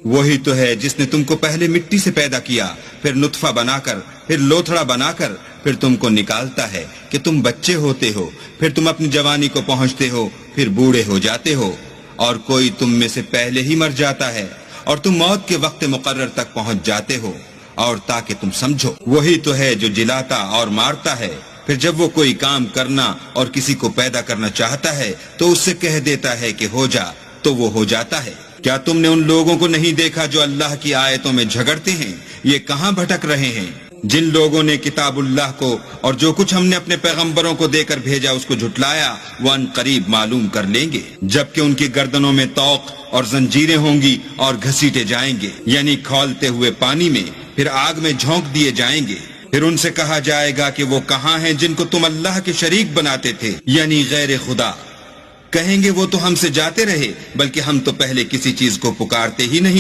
وہی تو ہے جس نے تم کو پہلے مٹی سے پیدا کیا، پھر نطفہ بنا کر، پھر لوتھڑا بنا کر، پھر تم کو نکالتا ہے کہ تم بچے ہوتے ہو، پھر تم اپنی جوانی کو پہنچتے ہو، پھر بوڑھے ہو جاتے ہو، اور کوئی تم میں سے پہلے ہی مر جاتا ہے، اور تم موت کے وقت مقرر تک پہنچ جاتے ہو، اور تاکہ تم سمجھو وہی تو ہے جو جلاتا اور مارتا ہے، پھر جب وہ کوئی کام کرنا اور کسی کو پیدا کرنا چاہتا ہے تو اس سے کہہ دیتا ہے کہ ہو جا، تو وہ ہو جاتا ہے۔ کیا تم نے ان لوگوں کو نہیں دیکھا جو اللہ کی آیتوں میں جھگڑتے ہیں؟ یہ کہاں بھٹک رہے ہیں؟ جن لوگوں نے کتاب اللہ کو اور جو کچھ ہم نے اپنے پیغمبروں کو دے کر بھیجا اس کو جھٹلایا، وہ ان قریب معلوم کر لیں گے، جبکہ ان کی گردنوں میں طوق اور زنجیریں ہوں گی اور گھسیٹے جائیں گے، یعنی کھولتے ہوئے پانی میں، پھر آگ میں جھونک دیے جائیں گے۔ پھر ان سے کہا جائے گا کہ وہ کہاں ہیں جن کو تم اللہ کے شریک بناتے تھے، یعنی غیر خدا؟ کہیں گے وہ تو ہم سے جاتے رہے، بلکہ ہم تو پہلے کسی چیز کو پکارتے ہی نہیں